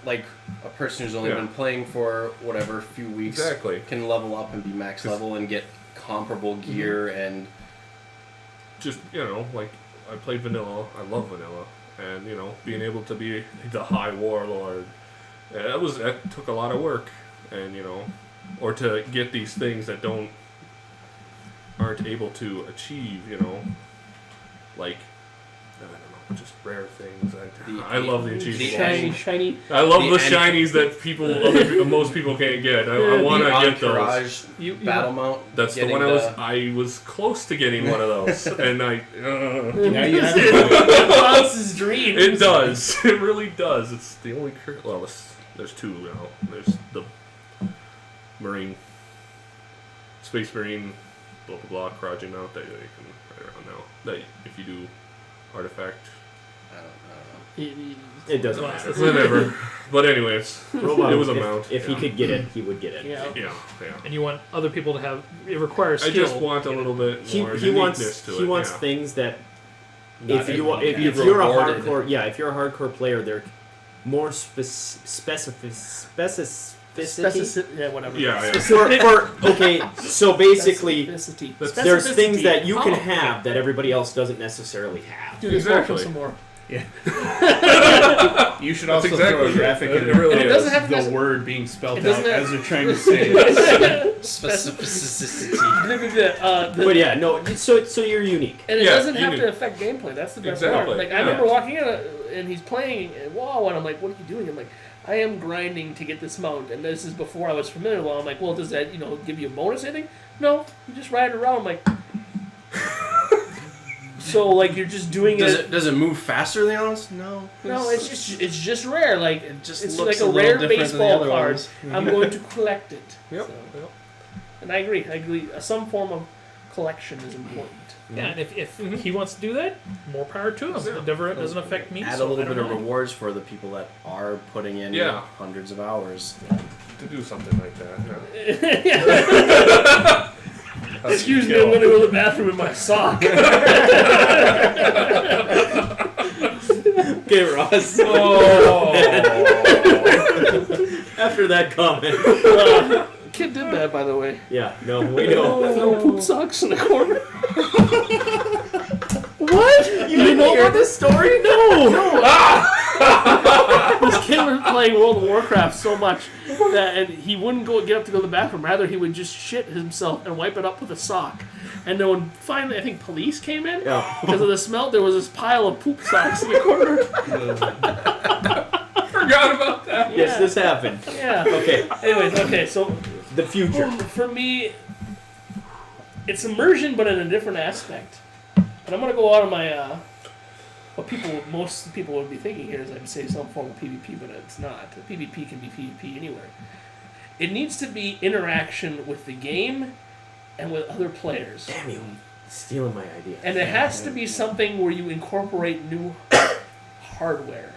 Speaker 4: like a person who's only
Speaker 1: Yeah.
Speaker 4: been playing for whatever a few weeks
Speaker 1: Exactly.
Speaker 4: can level up and be max level and get comparable gear and
Speaker 1: Just, like, I played vanilla. I love vanilla. And, being able to be the high warlord, that took a lot of work. And, or to get these things that aren't able to achieve, like, I don't know, just rare things. I love the achievements.
Speaker 2: Shiny.
Speaker 1: I love the
Speaker 4: the
Speaker 1: shinies that most people can't get. I want to get those.
Speaker 4: Entourage battle mount.
Speaker 1: That's the
Speaker 4: getting
Speaker 1: one I was close to getting one of those, and
Speaker 6: Now you have
Speaker 2: It haunts his dreams.
Speaker 1: it does. It really does. It's the only. Well, there's 2 now. There's the Space Marine, blah blah blah, project mount that you can ride around now. That if you do artifact.
Speaker 4: I don't know.
Speaker 3: It doesn't matter.
Speaker 1: Whatever. But anyways,
Speaker 3: Robot,
Speaker 1: it was a mount.
Speaker 3: If he could get it, he would get it.
Speaker 2: Yeah.
Speaker 1: Yeah.
Speaker 5: And you want other people to have. It requires
Speaker 1: I
Speaker 5: skill.
Speaker 1: just want a little bit
Speaker 3: He
Speaker 1: more
Speaker 3: wants
Speaker 1: uniqueness to it.
Speaker 3: he wants
Speaker 1: yeah.
Speaker 3: things that
Speaker 6: Not
Speaker 3: if you're a
Speaker 4: rewarded.
Speaker 3: hardcore player, they're more specificity.
Speaker 2: Yeah, whatever.
Speaker 1: Yeah.
Speaker 3: Okay, so basically,
Speaker 2: Specificity.
Speaker 3: there's things that you can
Speaker 2: Oh.
Speaker 3: have that everybody else doesn't necessarily have.
Speaker 2: Dude,
Speaker 1: Exactly.
Speaker 2: some more.
Speaker 6: You should
Speaker 1: That's
Speaker 6: also
Speaker 1: exactly
Speaker 6: throw a
Speaker 1: it.
Speaker 6: graphic
Speaker 1: It
Speaker 6: in
Speaker 1: really
Speaker 6: there.
Speaker 2: It doesn't have to
Speaker 6: the
Speaker 2: be-
Speaker 6: word being spelled
Speaker 2: it
Speaker 6: out
Speaker 2: doesn't have-
Speaker 6: as they're trying to say it.
Speaker 4: Specificity.
Speaker 3: But yeah, no. So you're unique.
Speaker 2: And it
Speaker 1: Yeah,
Speaker 2: doesn't
Speaker 1: you
Speaker 2: have
Speaker 1: need-
Speaker 2: to affect gameplay. That's the best
Speaker 1: Exactly,
Speaker 2: part. Like I
Speaker 1: yeah.
Speaker 2: remember walking in and he's playing WoW, and I'm like, "What are you doing?" I'm like, "I am grinding to get this mount." And this is before I was familiar with WoW. I'm like, "Well, does that give you a bonus or anything?" No, you just ride around. I'm like, so like you're just doing
Speaker 4: Does it move faster than the others? No.
Speaker 2: No, it's just rare. Like
Speaker 4: It just
Speaker 2: it's
Speaker 4: looks
Speaker 2: like a
Speaker 4: a little
Speaker 2: rare
Speaker 4: different than the
Speaker 2: baseball
Speaker 4: other
Speaker 2: card.
Speaker 4: ones.
Speaker 2: I'm going to collect it.
Speaker 1: Yep.
Speaker 2: So, and I agree. Some form of collection is important.
Speaker 5: Yeah, and if he wants to do that, more power to him. It doesn't affect me.
Speaker 4: Add
Speaker 5: so
Speaker 4: a little
Speaker 5: I don't
Speaker 4: bit of
Speaker 5: mind.
Speaker 4: rewards for the people that are putting in
Speaker 1: Yeah.
Speaker 4: hundreds of hours.
Speaker 1: To do something like that. Yeah.
Speaker 2: Excuse me, I'm going to go to the bathroom in my sock.
Speaker 3: Okay, Ross.
Speaker 1: Oh.
Speaker 3: After that comment.
Speaker 2: Kid did that, by the way.
Speaker 3: Yeah. No, we know.
Speaker 2: No poop socks in the corner. What?
Speaker 3: You didn't hear this story?
Speaker 2: No. This kid was, playing World of Warcraft so much that and he wouldn't get up to go to the bathroom. Rather, he would just shit himself and wipe it up with a sock. And then when finally, I think police came in because of the smell. There was this pile of poop socks in the corner.
Speaker 1: Forgot about that.
Speaker 3: Yes, this happened.
Speaker 2: Yeah.
Speaker 3: Okay.
Speaker 2: Anyways, okay, so
Speaker 3: The future.
Speaker 2: for me, it's immersion, but in a different aspect. And I'm gonna go out of my what most people would be thinking here is I'd say some form of PvP, but it's not. PvP can be PvP anywhere. It needs to be interaction with the game and with other players.
Speaker 3: Damn you. Stealing my idea.
Speaker 2: And it has to be something where you incorporate new hardware.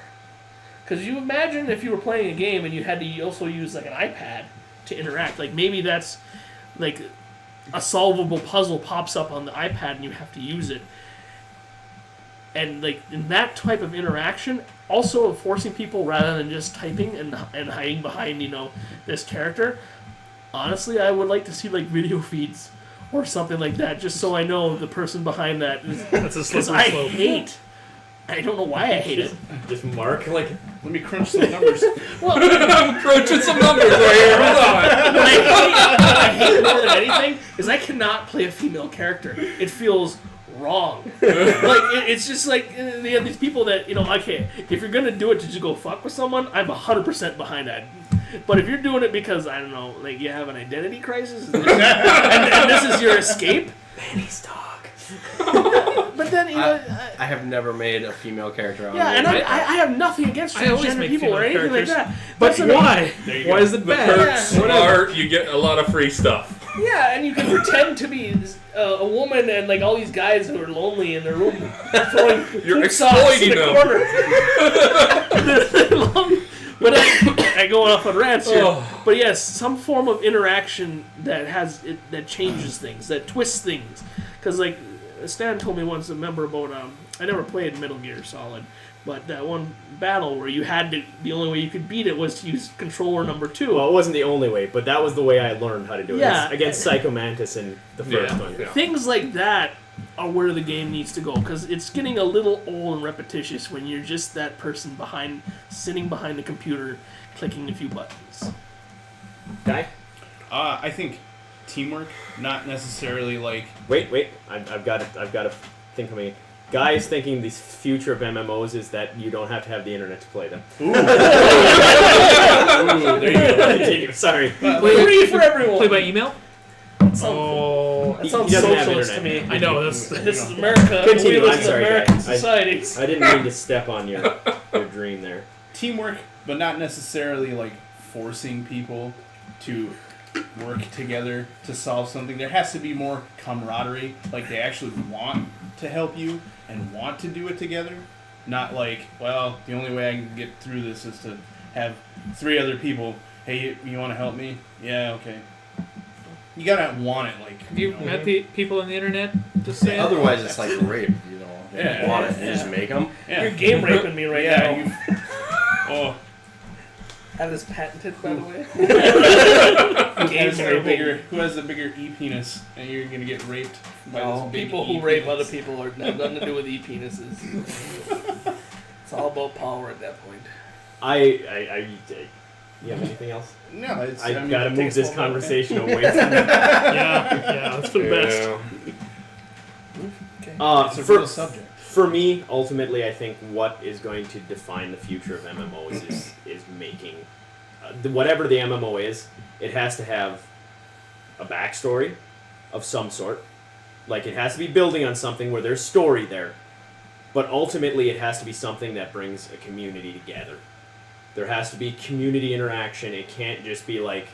Speaker 2: Because you imagine if you were playing a game and you had to also use like an iPad to interact. Like maybe that's like a solvable puzzle pops up on the iPad and you have to use it. And like in that type of interaction, also forcing people rather than just typing and hiding behind, this character. Honestly, I would like to see like video feeds or something like that, just so I know the person behind that is.
Speaker 5: That's a slippery slope.
Speaker 2: I don't know why I hate it.
Speaker 3: Just mark like.
Speaker 6: Let me crunch some numbers.
Speaker 2: Well,
Speaker 1: I'm crunching some numbers right here. Hold on.
Speaker 2: what I hate more than anything is I cannot play a female character. It feels wrong. It's just like they have these people that okay, if you're gonna do it to just go fuck with someone, I'm 100% behind that. But if you're doing it because I don't know, like you have an identity crisis, and this is your escape,
Speaker 3: Manny's talk.
Speaker 2: But then
Speaker 4: I have never made a female character on
Speaker 2: and
Speaker 4: there.
Speaker 2: I have nothing against
Speaker 5: I always
Speaker 2: transgender
Speaker 5: make
Speaker 2: people or
Speaker 5: female
Speaker 2: anything like
Speaker 5: characters.
Speaker 2: that.
Speaker 5: But why? Why is it
Speaker 1: The
Speaker 5: bad?
Speaker 1: perks are you get a lot of free stuff.
Speaker 2: Yeah, and you can pretend to be a woman and like all these guys who are lonely in their room throwing
Speaker 1: You're
Speaker 2: poop socks in
Speaker 1: exploiting
Speaker 2: the
Speaker 1: them.
Speaker 2: corner. But I go off on rants here.
Speaker 1: Oh.
Speaker 2: But yes, some form of interaction that changes things, that twists things. Because like Stan told me once, about I never played Metal Gear Solid, but that one battle where you had to, the only way you could beat it was to use controller number 2.
Speaker 3: Well, it wasn't the only way, but that was the way I learned how to do it.
Speaker 2: Yeah.
Speaker 3: It's against Psycho Mantis in the first one.
Speaker 1: Yeah.
Speaker 2: Things like that are where the game needs to go, because it's getting a little old and repetitious when you're just that person sitting behind the computer, clicking a few buttons.
Speaker 3: Guy?
Speaker 6: I think teamwork, not necessarily like.
Speaker 3: Wait. I've got a thing coming. Guy's thinking the future of MMOs is that you don't have to have the internet to play them.
Speaker 6: Ooh, there you go.
Speaker 3: Continue. Sorry.
Speaker 2: Free for everyone.
Speaker 5: Play by email?
Speaker 2: That sounds
Speaker 5: Oh,
Speaker 2: socialist to me.
Speaker 5: I know that's.
Speaker 2: This is America.
Speaker 3: Continue,
Speaker 2: We live
Speaker 3: I'm
Speaker 2: in
Speaker 3: sorry,
Speaker 2: American
Speaker 3: guys.
Speaker 2: society.
Speaker 3: I didn't mean to step on your dream there.
Speaker 6: Teamwork, but not necessarily like forcing people to work together to solve something. There has to be more camaraderie. Like they actually want to help you and want to do it together. Not like, well, the only way I can get through this is to have 3 other people. Hey, you want to help me? Yeah, okay. You gotta want it. Like,
Speaker 5: Have you met the people on the internet? Just saying.
Speaker 4: Otherwise, it's like rape. They
Speaker 6: Yeah.
Speaker 4: want it. You just make them.
Speaker 6: Yeah.
Speaker 2: You're game raping me right now.
Speaker 6: You, oh,
Speaker 2: That is patented, by the way.
Speaker 6: who has a bigger e-penis, and you're gonna get raped by this big
Speaker 2: People who rape other people have nothing to do with e-penises. It's all about power at that point.
Speaker 3: You have anything else?
Speaker 6: No, it's.
Speaker 3: I
Speaker 6: mean,
Speaker 3: gotta
Speaker 6: it
Speaker 3: move
Speaker 6: takes
Speaker 3: this
Speaker 6: a whole lot of
Speaker 3: conversation
Speaker 6: time.
Speaker 3: away from
Speaker 5: Yeah, that's for the best.
Speaker 6: It's a real subject.
Speaker 3: For me, ultimately, I think what is going to define the future of MMOs is making whatever the MMO is. It has to have a backstory of some sort. Like it has to be building on something where there's story there, but ultimately it has to be something that brings a community together. There has to be community interaction. It can't just be like,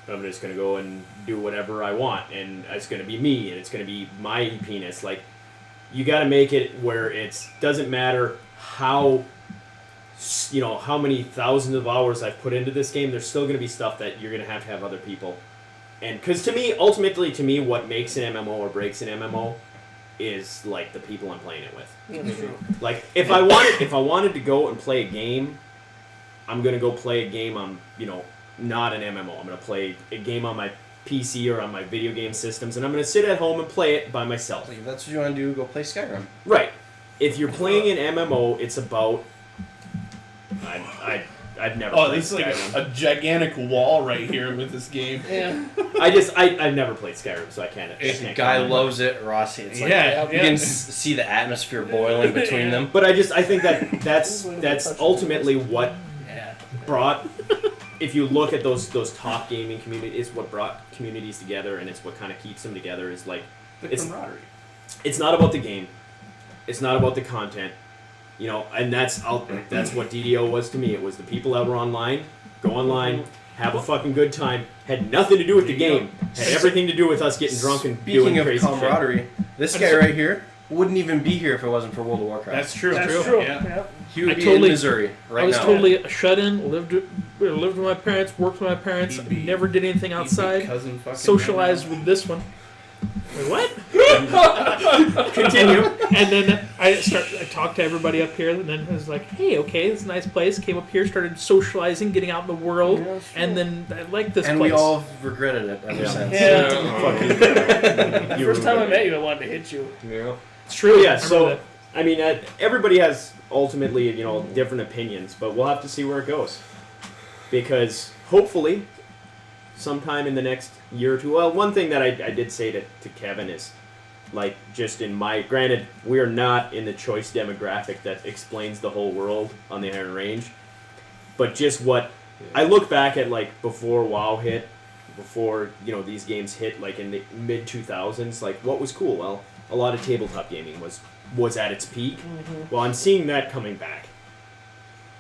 Speaker 3: I'm just going to go and do whatever I want, and it's going to be me, and it's going to be my penis. Like, you got to make it where it doesn't matter how many thousands of hours I've put into this game, there's still going to be stuff that you're going to have other people. And because ultimately to me, what makes an MMO or breaks an MMO is, like, the people I'm playing it with.
Speaker 2: That's true.
Speaker 3: Like, if I wanted to go and play a game, I'm going to go play a game on, not an MMO. I'm going to play a game on my PC or on my video game systems, and I'm going to sit at home and play it by myself.
Speaker 4: Like, if that's what you want to do, go play Skyrim.
Speaker 3: Right. If you're playing an MMO, it's about... I I've never.
Speaker 6: Oh,
Speaker 3: played
Speaker 6: it's like
Speaker 3: Skyrim.
Speaker 6: a gigantic wall right here with this game.
Speaker 2: Yeah.
Speaker 3: I've never played Skyrim, so I can't.
Speaker 4: This guy loves it, Rossi. It's like
Speaker 6: Yeah,
Speaker 4: you can see the atmosphere boiling between them.
Speaker 3: But I think that's ultimately what
Speaker 2: Yeah.
Speaker 3: brought. If you look at those top gaming communities, it's what brought communities together, and it's what kind of keeps them together. Is like
Speaker 6: The camaraderie.
Speaker 3: it's not about the game, it's not about the content, you know, and that's what DDO was to me. It was the people that were online, go online, have a fucking good time. Had nothing to do with the game. Had everything to do with us getting drunk and doing
Speaker 4: Speaking of
Speaker 3: crazy
Speaker 4: camaraderie, this guy right here wouldn't even be here if it wasn't for World of Warcraft.
Speaker 6: That's true.
Speaker 2: That's true.
Speaker 6: Yeah.
Speaker 2: Yeah.
Speaker 4: He would
Speaker 5: I
Speaker 4: be
Speaker 5: totally-
Speaker 4: in Missouri right
Speaker 5: I was
Speaker 4: now.
Speaker 5: totally shut in, lived with my parents, worked with my parents,
Speaker 6: He'd be-
Speaker 5: never did anything outside,
Speaker 6: Cousin fucking
Speaker 5: socialized with this one. Wait, what?
Speaker 3: shit. Continue.
Speaker 5: And then I talked to everybody up here, and then I was like, hey, okay, this is a nice place. Came up here, started socializing, getting out in the world,
Speaker 2: Yeah, sure.
Speaker 5: and then I like this
Speaker 4: And
Speaker 5: place.
Speaker 4: we all regretted it ever since.
Speaker 2: Yeah.
Speaker 3: You
Speaker 2: First time I
Speaker 3: ruined
Speaker 2: met you, I wanted to hit you.
Speaker 1: Yeah.
Speaker 5: It's true.
Speaker 3: Yeah,
Speaker 5: I
Speaker 3: so
Speaker 5: remember
Speaker 3: I mean, everybody has ultimately, you know, different opinions, but we'll have to see where it goes. Because hopefully, sometime in the next year or two. Well, one thing that I did say to Kevin is, like, just in my granted, we are not in the choice demographic that explains the whole world on the Iron Range, but just what I look back at, like before WoW hit, before you know these games hit, like in the mid 2000s, like what was cool? Well, a lot of tabletop gaming was at its peak. Well, I'm seeing that coming back.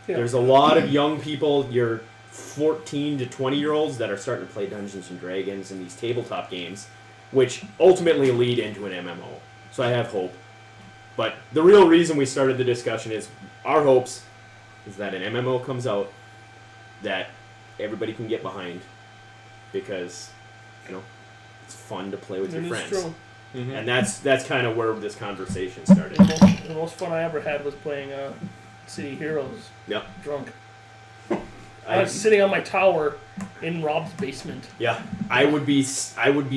Speaker 2: Yeah.
Speaker 3: There's a lot of young people, your 14 to 20-year-olds that are starting to play Dungeons and Dragons and these tabletop games, which ultimately lead into an MMO. So I have hope. But the real reason we started the discussion is our hopes is that an MMO comes out that everybody can get behind because, you know, it's fun to play with your
Speaker 2: It is
Speaker 3: friends.
Speaker 2: true.
Speaker 1: Mm-hmm.
Speaker 3: And that's kind of where this conversation started.
Speaker 2: The most fun I ever had was playing City Heroes.
Speaker 3: Yep.
Speaker 2: Drunk. I was sitting on my tower in Rob's basement.
Speaker 3: Yeah, I would be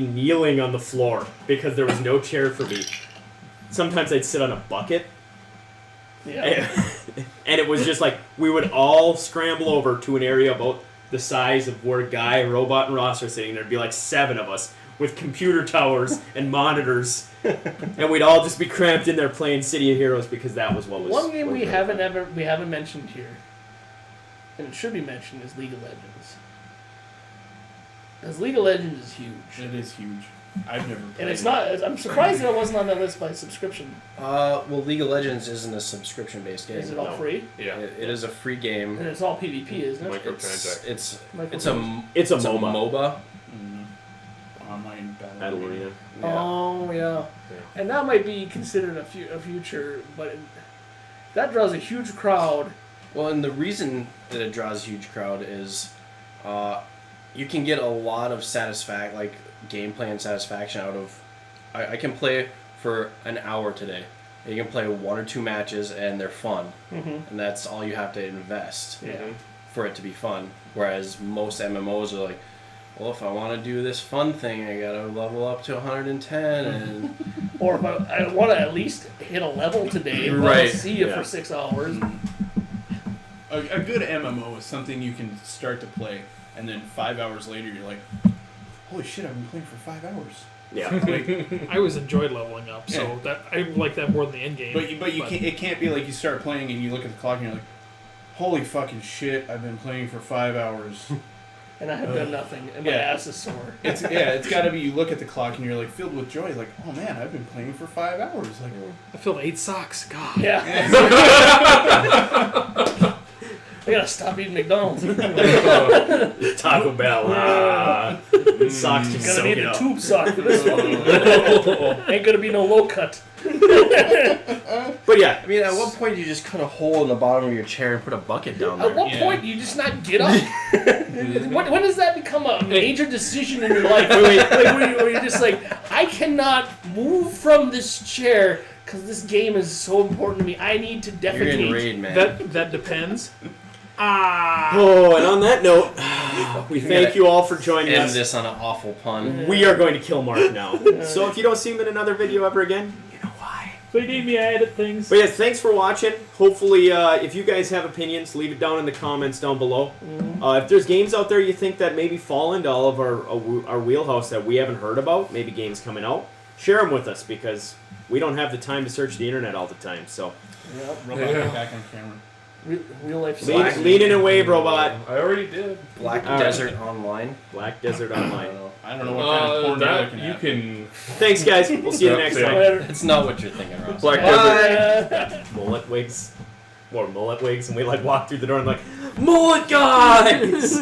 Speaker 3: kneeling on the floor because there was no chair for me. Sometimes I'd sit on a bucket,
Speaker 2: Yeah.
Speaker 3: and it was just like we would all scramble over to an area about the size of where Guy, Robot, and Ross are sitting. There'd be like 7 of us with computer towers and monitors, and we'd all just be cramped in there playing City of Heroes because that was what was.
Speaker 2: One game
Speaker 3: what
Speaker 2: we
Speaker 3: was
Speaker 2: haven't mentioned here, and it should be mentioned, is League of Legends. Because League of Legends is huge.
Speaker 6: It is huge. I've never played
Speaker 2: And it's not. I'm surprised that it wasn't on that list by subscription.
Speaker 4: Well, League of Legends isn't a subscription-based game.
Speaker 2: Is it all
Speaker 3: No.
Speaker 2: free?
Speaker 1: Yeah.
Speaker 4: It is a free game.
Speaker 2: And it's all PvP, isn't it?
Speaker 1: Microtransaction.
Speaker 4: It's
Speaker 2: Microtransaction.
Speaker 3: It's a
Speaker 4: it's a
Speaker 3: MOBA.
Speaker 4: MOBA.
Speaker 6: Online
Speaker 3: Battle Arena.
Speaker 2: Oh yeah. And that might be considered a future, but that draws a huge crowd.
Speaker 4: Well, and the reason that it draws a huge crowd is you can get a lot of like gameplay and satisfaction out of. I can play for an hour today. You can play 1 or 2 matches and they're fun, and that's all you have to invest
Speaker 2: Yeah.
Speaker 4: for it to be fun. Whereas most MMOs are like, well, if I want to do this fun thing, I gotta level up to 110 and
Speaker 2: Or if I want to at least hit a level today, and
Speaker 4: Right.
Speaker 2: see you
Speaker 3: Yeah.
Speaker 2: for 6 hours.
Speaker 6: A good MMO is something you can start to play, and then 5 hours later you're like, holy shit, I've been playing for 5 hours.
Speaker 3: Yeah.
Speaker 6: Like,
Speaker 5: I always enjoyed leveling up, so
Speaker 6: Yeah.
Speaker 5: that I like that more than the end game.
Speaker 6: but you can't. It can't be like you start playing and you look at the clock and you're like, holy fucking shit, I've been playing for 5 hours.
Speaker 2: And I have done nothing, and my
Speaker 6: Yeah.
Speaker 2: ass is sore.
Speaker 6: It's got to be. You look at the clock and you're like filled with joy, like, oh man, I've been playing for 5 hours. Like,
Speaker 5: I filled 8 socks. God.
Speaker 2: Yeah. I gotta stop eating McDonald's.
Speaker 3: Taco Bell. Socks just
Speaker 2: Gonna
Speaker 3: soak
Speaker 2: need
Speaker 3: it
Speaker 2: a
Speaker 3: up.
Speaker 2: tube sock for this one. Ain't gonna be no low cut.
Speaker 3: But yeah,
Speaker 4: I mean, at what point do you just cut a hole in the bottom of your chair and put a bucket down
Speaker 2: At
Speaker 4: there?
Speaker 2: what
Speaker 6: Yeah.
Speaker 2: point do you just not get up? when does that become a major decision in your life? Like, where you're just like, I cannot move from this chair because this game is so important to me. I need to
Speaker 4: You're in
Speaker 2: defecate.
Speaker 4: raid, man.
Speaker 5: That depends.
Speaker 3: Oh, and on that note, we thank you all for joining
Speaker 4: End
Speaker 3: us.
Speaker 4: this on an awful pun.
Speaker 3: We are going to kill Mark now. So if you don't see him in another video ever again, you know why.
Speaker 5: They need me to edit things.
Speaker 3: But yes, thanks for watching. Hopefully, if you guys have opinions, leave it down in the comments down below. If there's games out there you think that maybe fall into all of our wheelhouse that we haven't heard about, maybe games coming out, share them with us because we don't have the time to search the internet all the time. So,
Speaker 6: Robot, get back on camera.
Speaker 2: Real life.
Speaker 3: leaning away, robot.
Speaker 1: I already did.
Speaker 4: Black
Speaker 3: All
Speaker 4: Desert Online.
Speaker 3: Black Desert Online.
Speaker 6: I don't know what kind of porn you're looking
Speaker 1: you
Speaker 6: at.
Speaker 1: can.
Speaker 3: Thanks, guys. We'll see you
Speaker 1: Yep,
Speaker 3: next
Speaker 1: yeah.
Speaker 3: time.
Speaker 4: It's not what you're thinking, Ross.
Speaker 1: Black Desert.
Speaker 3: Mullet wigs. More mullet wigs, and we like walk through the door and like, mullet guys!